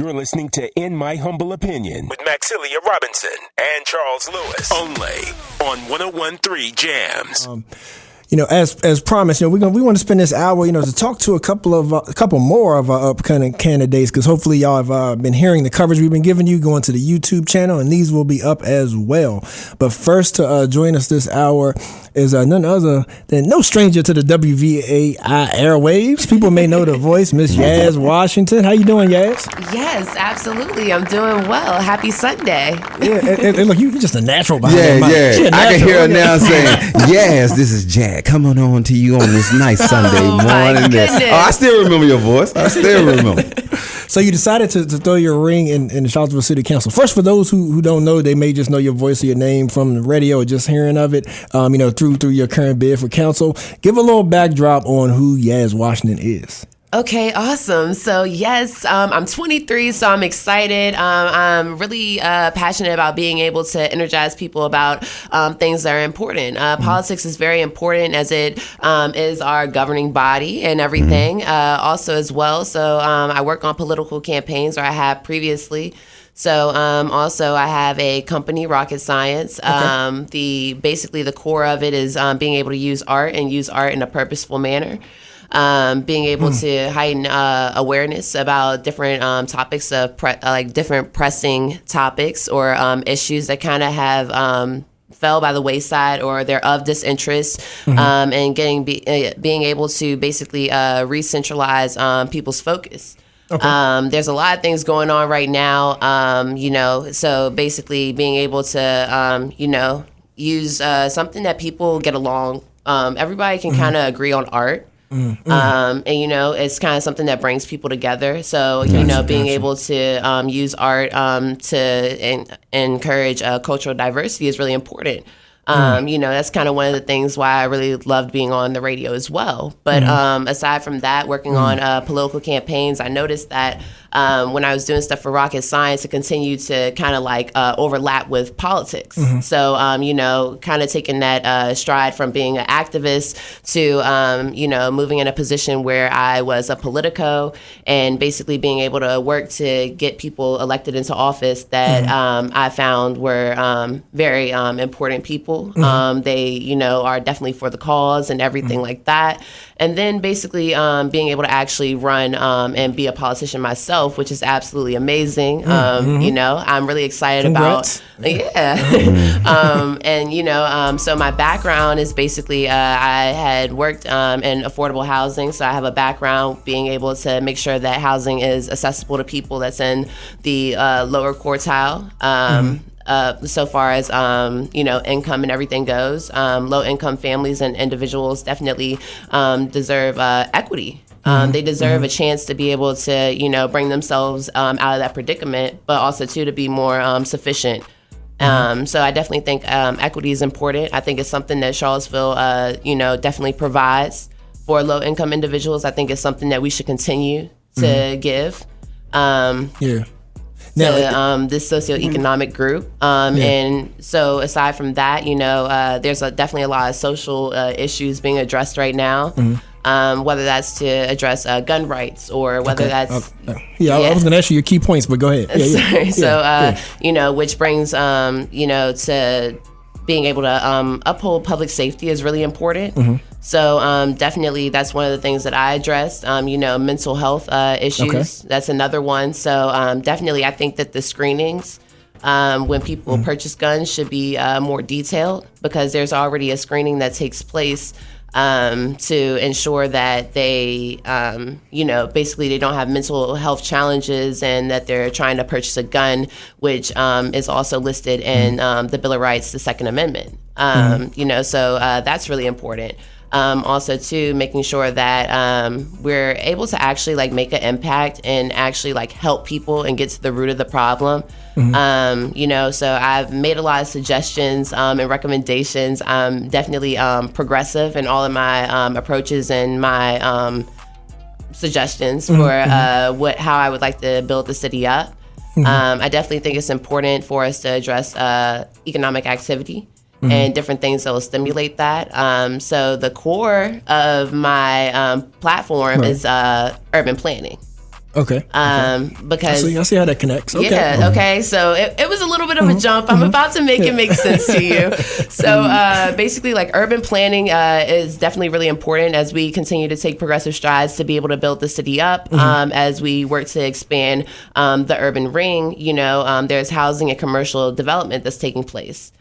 You're listening to In My Humble Opinion with Maxilia Robinson and Charles Lewis. Only on 101.3 Jams. As promised, we want to spend this hour, to talk to a couple more of our upcoming candidates, because hopefully y'all have been hearing the coverage we've been giving you, going to the YouTube channel, and these will be up as well. But first to join us this hour is none other than no stranger to the WVAI airwaves. People may know the voice, Miss Yaz Washington. How you doing, Yaz? Yes, absolutely. I'm doing well. Happy Sunday. Yeah, and look, you're just a natural behind that mic. I can hear her now saying, yes, this is Jack coming on to you on this nice Sunday morning. I still remember your voice. I still remember. So you decided to throw your ring in the Charlottesville City Council. First, for those who don't know, they may just know your voice or your name from the radio or just hearing of it, through your current bid for council. Give a little backdrop on who Yaz Washington is. Okay, awesome. So yes, I'm 23, so I'm excited. I'm really passionate about being able to energize people about things that are important. Politics is very important, as it is our governing body and everything also as well. So I work on political campaigns, or I have previously. So also I have a company, Rocket Science. Okay. Basically the core of it is being able to use art in a purposeful manner. Being able to heighten awareness about different topics of different pressing topics or issues that kind of have fell by the wayside, or they're of disinterest, and being able to basically re-centralize people's focus. Okay. There's a lot of things going on right now, so basically being able to, use something that people get along. Everybody can kind of agree on art. And it's kind of something that brings people together. So being able to use art to encourage cultural diversity is really important. That's kind of one of the things why I really loved being on the radio as well. But aside from that, working on political campaigns, I noticed that when I was doing stuff for Rocket Science, it continued to kind of overlap with politics. So, kind of taking that stride from being an activist to, moving in a position where I was a politico and basically being able to work to get people elected into office that I found were very important people. They, are definitely for the cause and everything like that. And then basically being able to actually run and be a politician myself, which is absolutely amazing. I'm really excited Congrats. about, so my background is basically, I had worked in affordable housing. So I have a background being able to make sure that housing is accessible to people that's in the lower quartile. So far as, income and everything goes, low income families and individuals definitely deserve equity. They deserve a chance to be able to, bring themselves out of that predicament, but also to be more sufficient. So I definitely think equity is important. I think it's something that Charlottesville, definitely provides for low income individuals. I think it's something that we should continue to give. This socioeconomic group. And so aside from that, there's definitely a lot of social issues being addressed right now, whether that's to address gun rights or whether that's... I was going to ask you your key points, but go ahead. Which brings, to being able to uphold public safety is really important. So definitely that's one of the things that I addressed, mental health issues. Okay. That's another one. So definitely I think that the screenings when people purchase guns should be more detailed, because there's already a screening that takes place to ensure that they, basically they don't have mental health challenges and that they're trying to purchase a gun, which is also listed in the Bill of Rights, the Second Amendment. So that's really important. Also, too, making sure that we're able to actually make an impact and actually help people and get to the root of the problem. So I've made a lot of suggestions and recommendations. I'm definitely progressive in all of my approaches and my suggestions for how I would like to build the city up. I definitely think it's important for us to address economic activity and different things that will stimulate that. So the core of my platform is urban planning. Okay. Because I see how that connects. Okay. Yeah. Okay. So it was a little bit of a jump. I'm about to make it make sense to you. So basically, like urban planning is definitely really important as we continue to take progressive strides to be able to build the city up. As we work to expand the urban ring, there's housing and commercial development that's taking place.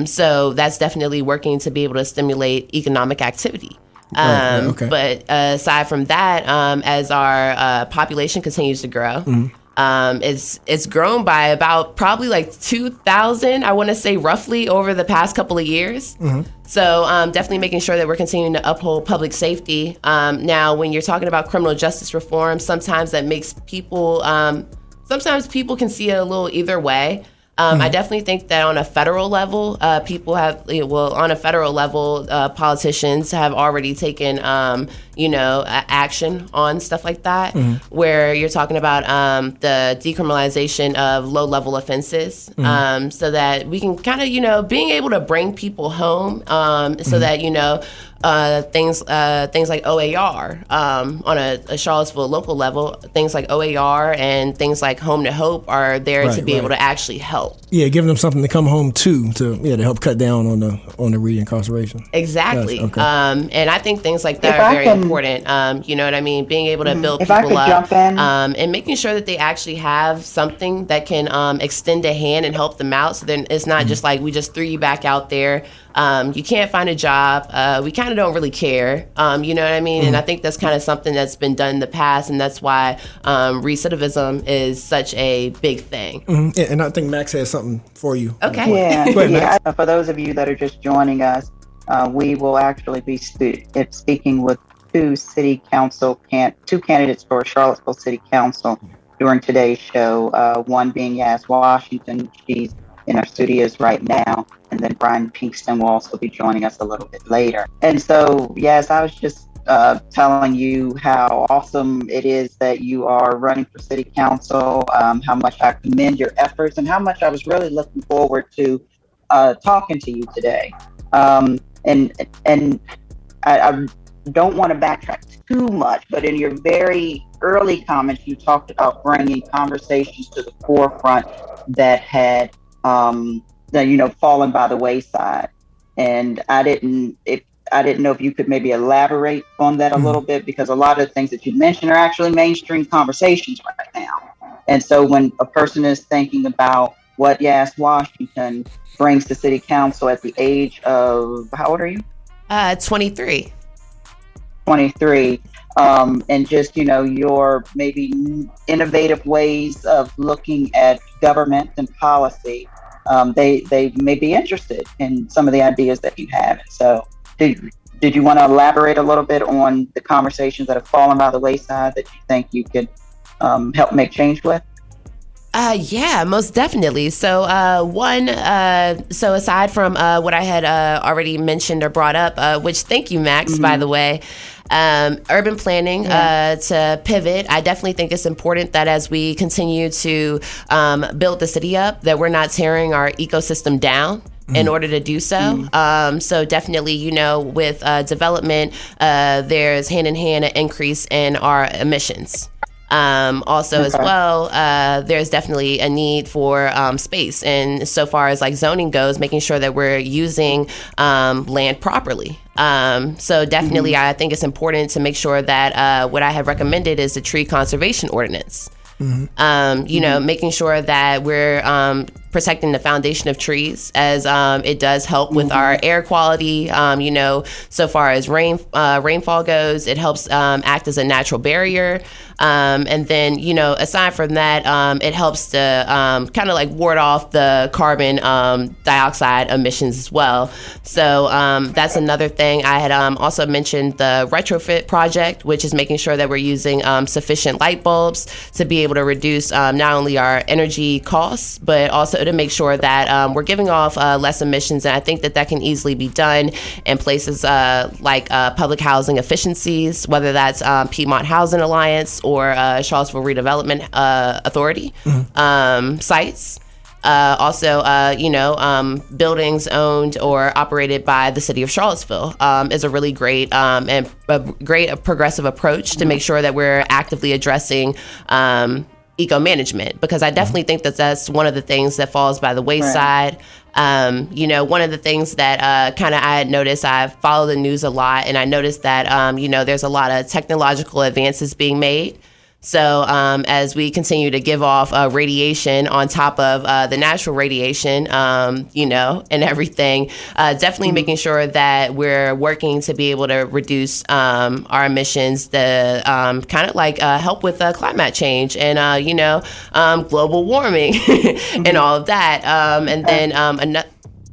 So that's definitely working to be able to stimulate economic activity. Okay. But aside from that, as our population continues to grow, it's grown by about probably like 2,000, I want to say roughly, over the past couple of years. So definitely making sure that we're continuing to uphold public safety. Now, when you're talking about criminal justice reform, sometimes that makes people, sometimes people can see it a little either way. I definitely think that on a federal level, politicians have already taken, action on stuff like that, where you're talking about the decriminalization of low-level offenses, so that we can kind of, being able to bring people home, so that, things like OAR on a Charlottesville local level, things like OAR and things like Home to Hope are there to be able to actually help. Yeah, giving them something to come home to help cut down on the re-incarceration. Exactly. Gotcha. Okay. And I think things like that are very important. You know what I mean? Being able to build people up and making sure that they actually have something that can extend a hand and help them out. So then it's not just like we just threw you back out there. You can't find a job. We kind of don't really care. You know what I mean? And I think that's kind of something that's been done in the past, and that's why recidivism is such a big thing. Yeah, and I think Max has something for you. Okay. Yeah. Go ahead, Max. For those of you that are just joining us, we will actually be speaking with two candidates for Charlottesville City Council during today's show. One being Yas Washington. She's in our studios right now. And then Brian Pinkston will also be joining us a little bit later. And so, yes, I was just telling you how awesome it is that you are running for city council, how much I commend your efforts, and how much I was really looking forward to talking to you today. And I don't want to backtrack too much, but in your very early comments, you talked about bringing conversations to the forefront that had fallen by the wayside. And I didn't know if you could maybe elaborate on that a little bit, because a lot of the things that you mentioned are actually mainstream conversations right now. And so when a person is thinking about what Yas Washington brings to city council at the age of, how old are you? 23. 23. And just, your maybe innovative ways of looking at government and policy, they may be interested in some of the ideas that you have. So did you want to elaborate a little bit on the conversations that have fallen by the wayside that you think you could help make change with? Yeah, most definitely. So so aside from what I had already mentioned or brought up, which thank you, Max, by the way, urban planning, to pivot, I definitely think it's important that as we continue to build the city up, that we're not tearing our ecosystem down in order to do so. So definitely, with development, there's hand in hand an increase in our emissions. As well, there's definitely a need for space, and so far as like zoning goes, making sure that we're using land properly. So definitely, I think it's important to make sure that what I have recommended is the tree conservation ordinance. Making sure that we're protecting the foundation of trees, as it does help with our air quality. So far as rainfall goes, it helps act as a natural barrier. And then, aside from that, it helps to kind of like ward off the carbon dioxide emissions as well. So that's another thing. I had also mentioned the retrofit project, which is making sure that we're using sufficient light bulbs to be able to reduce not only our energy costs, but also to make sure that we're giving off less emissions. And I think that can easily be done in places like public housing efficiencies, whether that's Piedmont Housing Alliance or Charlottesville Redevelopment Authority sites. Also, buildings owned or operated by the city of Charlottesville is a really great and a great progressive approach to make sure that we're actively addressing eco-management, because I definitely think that that's one of the things that falls by the wayside. Right. One of the things that kind of I had noticed, I follow the news a lot, and I noticed that, there's a lot of technological advances being made. So as we continue to give off radiation on top of the natural radiation, and everything, definitely making sure that we're working to be able to reduce our emissions, to kind of like help with climate change and, global warming and all of that. And then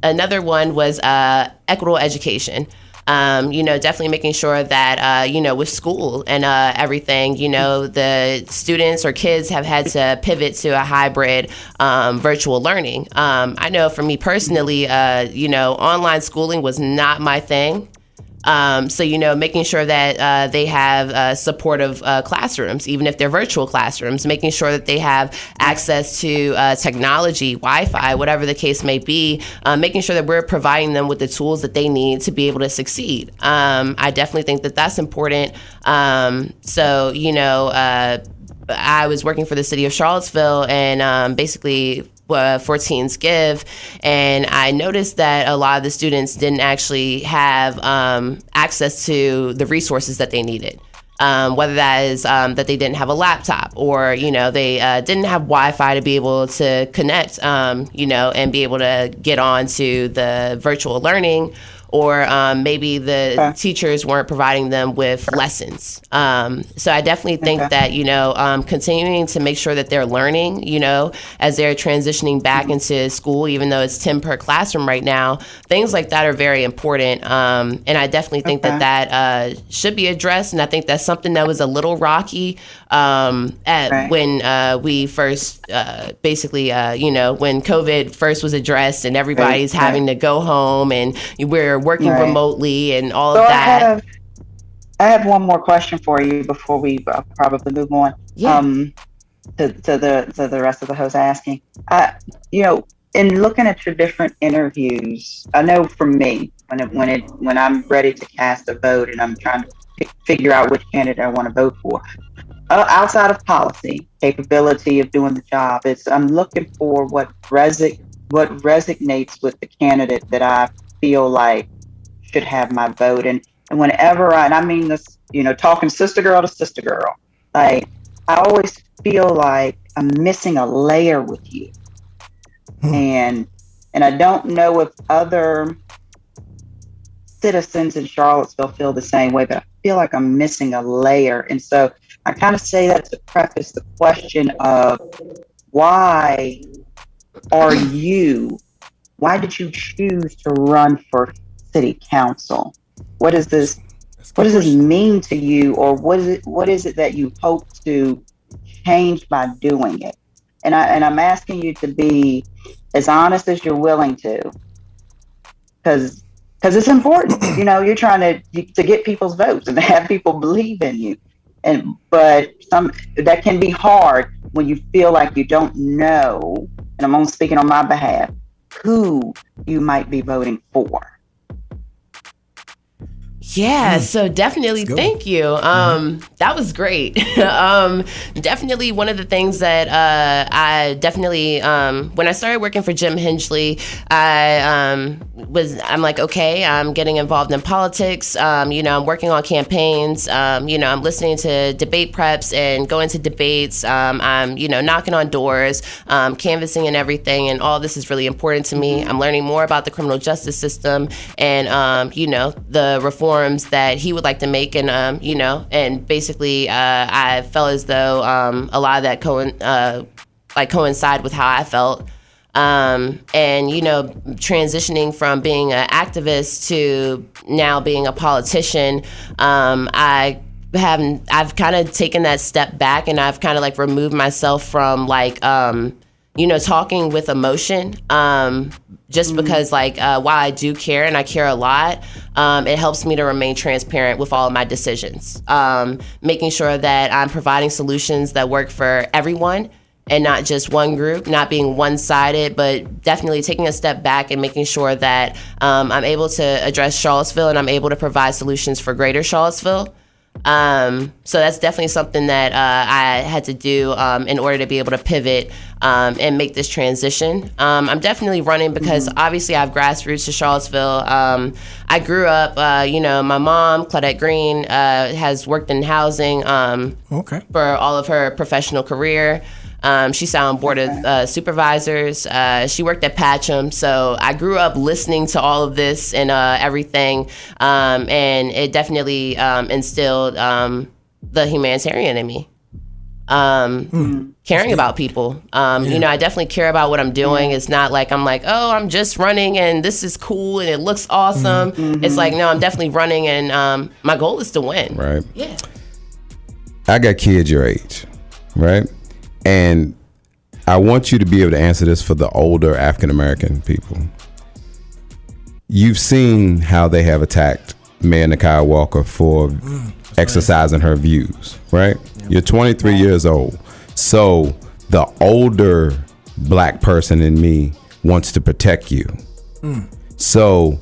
another one was equitable education. Definitely making sure that, with school and everything, the students or kids have had to pivot to a hybrid virtual learning. I know for me personally, online schooling was not my thing. So, making sure that they have supportive classrooms, even if they're virtual classrooms, making sure that they have access to technology, Wi-Fi, whatever the case may be, making sure that we're providing them with the tools that they need to be able to succeed. I definitely think that that's important. I was working for the city of Charlottesville and basically for Teens Give, and I noticed that a lot of the students didn't actually have access to the resources that they needed. Whether that is that they didn't have a laptop, or they didn't have Wi-Fi to be able to connect, and be able to get on to the virtual learning, or maybe the teachers weren't providing them with lessons. So I definitely think that, continuing to make sure that they're learning, as they're transitioning back into school, even though it's 10 per classroom right now, things like that are very important. And I definitely think that should be addressed. And I think that's something that was a little rocky when we first, when COVID first was addressed and everybody's having to go home and we're working remotely and all of that. I have one more question for you before we probably move on. Yeah. To the rest of the hosts asking. In looking at your different interviews, I know for me, when I'm ready to cast a vote and I'm trying to figure out which candidate I want to vote for, outside of policy, capability of doing the job, I'm looking for what resonates with the candidate that I feel like should have my vote. And whenever I mean this, talking sister girl to sister girl, like I always feel like I'm missing a layer with you. And I don't know if other citizens in Charlottesville feel the same way, but I feel like I'm missing a layer. And so I kind of say that to preface the question of why did you choose to run for city council? What does this mean to you, or what is it that you hope to change by doing it? And I'm asking you to be as honest as you're willing to, because it's important. You're trying to get people's votes and to have people believe in you. But that can be hard when you feel like you don't know, and I'm only speaking on my behalf, who you might be voting for. Yeah, so definitely thank you. That was great. Definitely one of the things that I definitely, when I started working for Jim Hingley, I'm like, okay, I'm getting involved in politics. I'm working on campaigns. I'm listening to debate preps and going to debates. I'm, knocking on doors, canvassing and everything. And all this is really important to me. I'm learning more about the criminal justice system and, the reforms that he would like to make. And, and basically I felt as though a lot of that coincide with how I felt. And, transitioning from being an activist to now being a politician, I've kind of taken that step back, and I've kind of like removed myself from talking with emotion, just because while I do care and I care a lot, it helps me to remain transparent with all of my decisions, making sure that I'm providing solutions that work for everyone and not just one group, not being one-sided, but definitely taking a step back and making sure that I'm able to address Charlottesville and I'm able to provide solutions for greater Charlottesville. So that's definitely something that I had to do in order to be able to pivot and make this transition. I'm definitely running because obviously I have grassroots to Charlottesville. I grew up, my mom, Claudette Green, has worked in housing for all of her professional career. She sat on board of supervisors. She worked at Patcham. So I grew up listening to all of this and everything. And it definitely instilled the humanitarian in me. Caring about people. I definitely care about what I'm doing. It's not like I'm like, oh, I'm just running and this is cool and it looks awesome. It's like, no, I'm definitely running and my goal is to win. Right. Yeah. I got kids your age, right? And I want you to be able to answer this for the older African-American people. You've seen how they have attacked Mayor Nakia Walker for exercising her views, right? You're 23 years old. So the older black person in me wants to protect you. So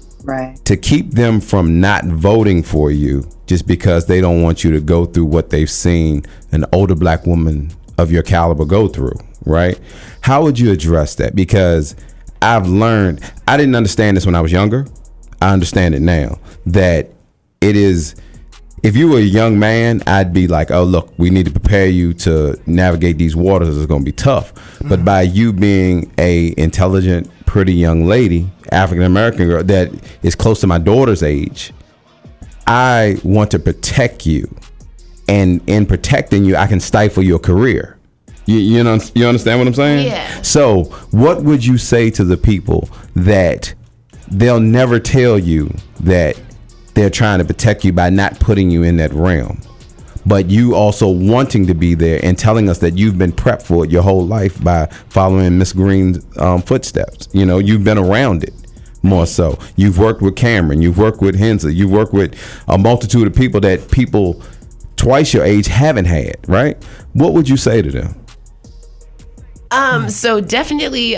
to keep them from not voting for you just because they don't want you to go through what they've seen an older black woman of your caliber go through, right? How would you address that? Because I've learned, I didn't understand this when I was younger. I understand it now, that it is, if you were a young man, I'd be like, oh, look, we need to prepare you to navigate these waters. It's going to be tough. But by you being a intelligent, pretty young lady, African-American girl that is close to my daughter's age, I want to protect you. And in protecting you, I can stifle your career. You understand what I'm saying? Yeah. So what would you say to the people that they'll never tell you that they're trying to protect you by not putting you in that realm, but you also wanting to be there and telling us that you've been prepped for it your whole life by following Miss Green's footsteps? You've been around it more so. You've worked with Cameron. You've worked with Hensley. You've worked with a multitude of people that people twice your age haven't had, right? What would you say to them? So definitely,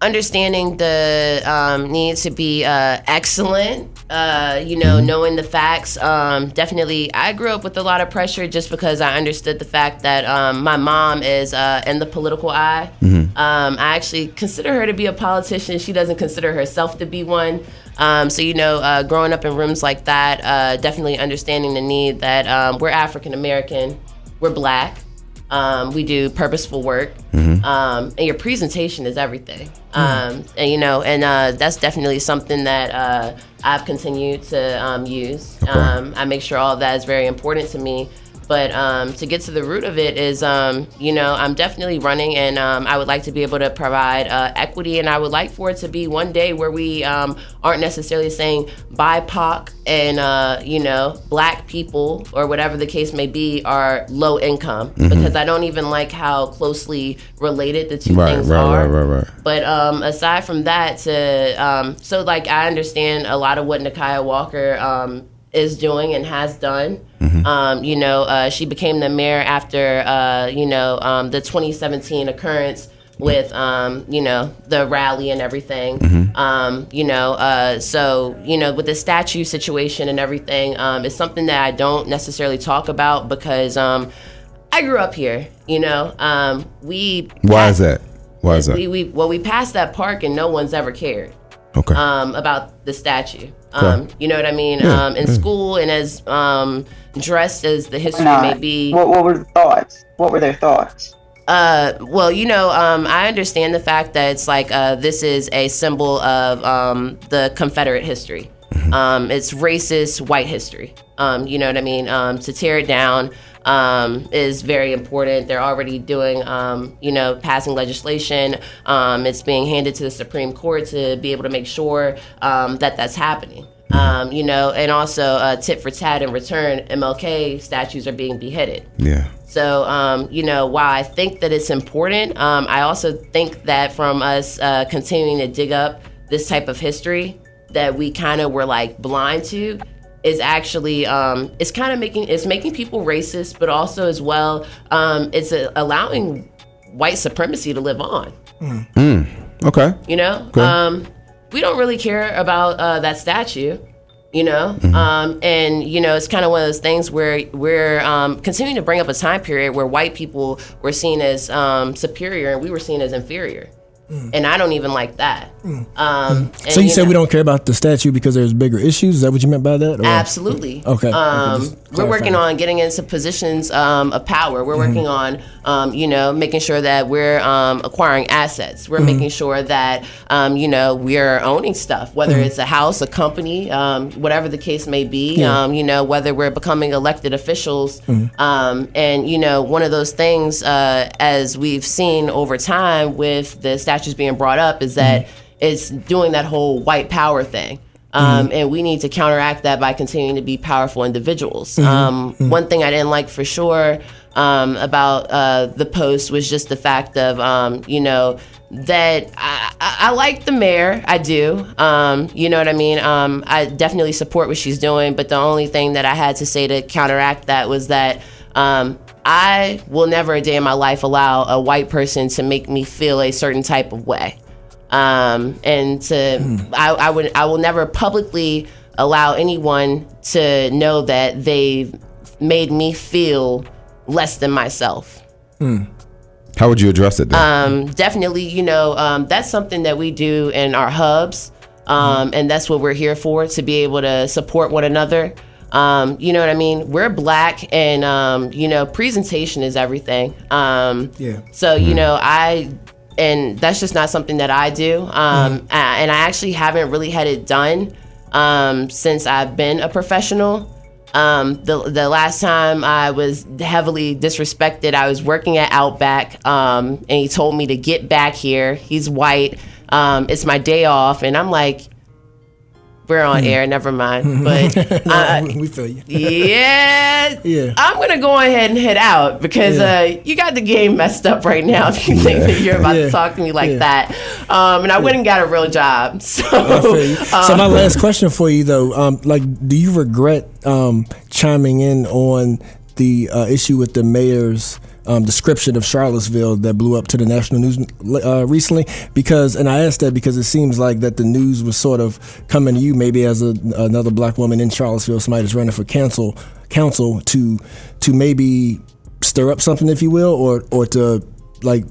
understanding the need to be excellent, knowing the facts. Definitely, I grew up with a lot of pressure just because I understood the fact that my mom is in the political eye. I actually consider her to be a politician. She doesn't consider herself to be one. So growing up in rooms like that, definitely understanding the need that we're African American, we're black. We do purposeful work, and your presentation is everything. And that's definitely something that I've continued to use. I make sure all of that is very important to me. But to get to the root of it is, I'm definitely running, and I would like to be able to provide equity, and I would like for it to be one day where we aren't necessarily saying BIPOC and, black people or whatever the case may be are low income, because I don't even like how closely related the two things are. Right. But aside from that, I understand a lot of what Nakia Walker is doing and has done. She became the mayor after, the 2017 occurrence with, the rally and everything. With the statue situation and everything, it's something that I don't necessarily talk about because I grew up here, Why is that? We passed that park and no one's ever cared. Okay. About the statue. Okay. You know what I mean? In school, and as dressed as the history may be. What were the thoughts? What were their thoughts? I understand the fact that it's like this is a symbol of the Confederate history. It's racist white history. You know what I mean? To tear it down is very important. They're already doing, passing legislation. It's being handed to the Supreme Court to be able to make sure that that's happening. And also tit for tat in return, MLK statues are being beheaded. Yeah. So, while I think that it's important, I also think that from us continuing to dig up this type of history that we kind of were like blind to, is actually it's kind of making people racist, but also as well it's allowing white supremacy to live on. Okay. You know, Okay. We don't really care about that statue. You know, and you know, it's kind of one of those things where we're continuing to bring up a time period where white people were seen as superior and we were seen as inferior. And I don't even like that. So you said we don't care about the statue because there's bigger issues? Is that what you meant by that? Or? Absolutely. Okay. We're working on getting into positions of power. We're working on, you know, making sure that we're acquiring assets. We're making sure that, you know, we're owning stuff, whether it's a house, a company, whatever the case may be, you know, whether we're becoming elected officials. And, you know, one of those things, as we've seen over time with the statues being brought up, is that it's doing that whole white power thing. And we need to counteract that by continuing to be powerful individuals. One thing I didn't like for sure about the post was just the fact of, you know, that I like the mayor. I do. You know what I mean? I definitely support what she's doing. But the only thing that I had to say to counteract that was that I will never a day in my life allow a white person to make me feel a certain type of way. And to, I will never publicly allow anyone to know that they've made me feel less than myself. How would you address it then? Definitely, you know, that's something that we do in our hubs. And that's what we're here for, to be able to support one another. You know what I mean? We're Black, and, you know, presentation is everything. So, you know, and that's just not something that I do. And I actually haven't really had it done since I've been a professional. The last time I was heavily disrespected, I was working at Outback, and he told me to get back here. He's white. It's my day off. And I'm like, we're on air, never mind. But we feel you. Yeah. I'm gonna go ahead and head out because you got the game messed up right now if you think that you're about to talk to me like that. And I went and got a real job. So, so my last question for you though, like, do you regret chiming in on the issue with the mayor's description of Charlottesville that blew up to the national news recently? Because, and I asked that because it seems like that the news was sort of coming to you maybe as another Black woman in Charlottesville, somebody that's running for council to maybe stir up something, if you will, or to like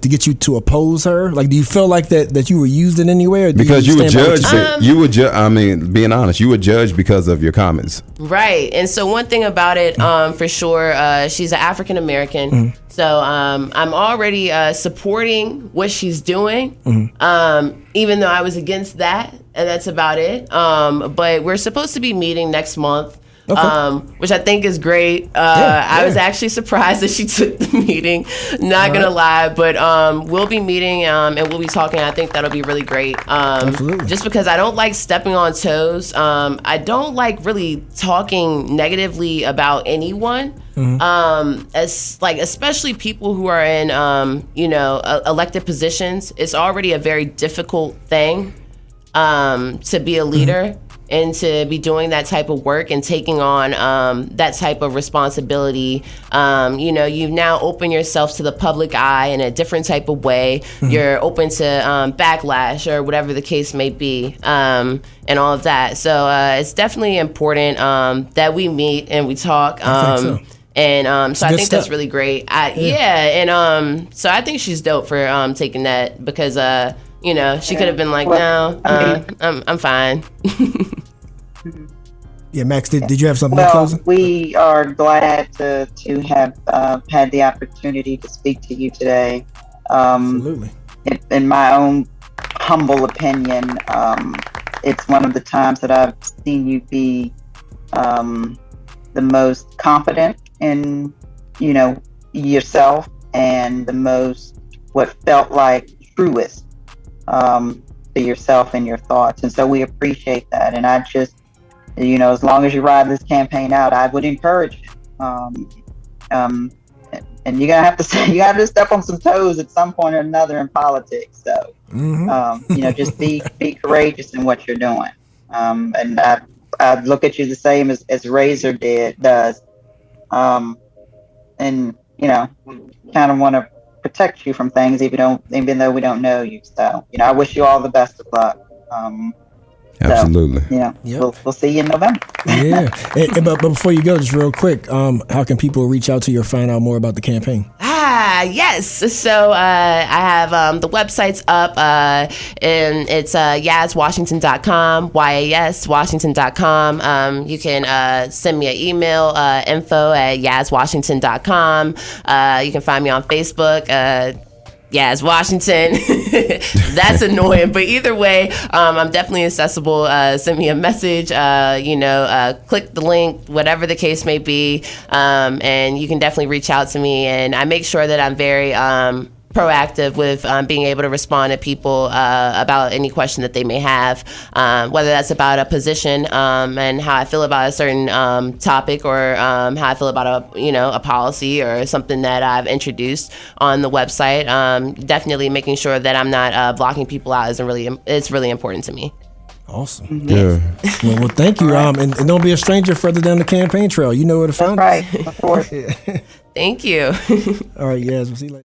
to get you to oppose her. Like, do you feel like that you were used in any way? Or because you were judged. I mean, being honest, you were judged because of your comments. Right. And so one thing about it, for sure, she's an African American. So I'm already supporting what she's doing, even though I was against that. And that's about it. But we're supposed to be meeting next month. Which I think is great. I was actually surprised that she took the meeting, not gonna lie, but we'll be meeting and we'll be talking. I think that'll be really great. Just because I don't like stepping on toes. I don't like really talking negatively about anyone. Especially people who are in elected positions. It's already a very difficult thing to be a leader. And to be doing that type of work and taking on that type of responsibility, you've now opened yourself to the public eye in a different type of way. You're open to backlash or whatever the case may be, and all of that. So it's definitely important that we meet and we talk. I think so. And so I think that's really great. So I think she's dope for taking that because she could have been like, no, I'm fine. Yeah, Max, did you have something to close? We are glad to have had the opportunity to speak to you today. Absolutely. In my own humble opinion, it's one of the times that I've seen you be the most confident in, yourself, and the most, what felt like truest to yourself and your thoughts. And so we appreciate that. And I just, as long as you ride this campaign out, I would encourage it. And you're gonna have to step on some toes at some point or another in politics. So, just be courageous in what you're doing. And I I look at you the same as Razor does. And kind of want to protect you from things, even though we don't know you. So, I wish you all the best of luck. Absolutely. So, we'll see you in November. Yeah. But before you go, just real quick, how can people reach out to you or find out more about the campaign? Yes. So I have the website's up, and it's YasWashington.com, YASWashington.com. You can send me an email, info@YasWashington.com. You can find me on Facebook. Yas Washington. That's annoying, but either way, I'm definitely accessible. Send me a message, click the link, whatever the case may be, and you can definitely reach out to me. And I make sure that I'm very proactive with being able to respond to people about any question that they may have, whether that's about a position and how I feel about a certain topic, or how I feel about a policy or something that I've introduced on the website. Definitely making sure that I'm not blocking people out it's really important to me. Awesome. Yeah. Well, thank you. And don't be a stranger further down the campaign trail. You know where to find us. Right, of course. Thank you. All right, yes. We'll see you later.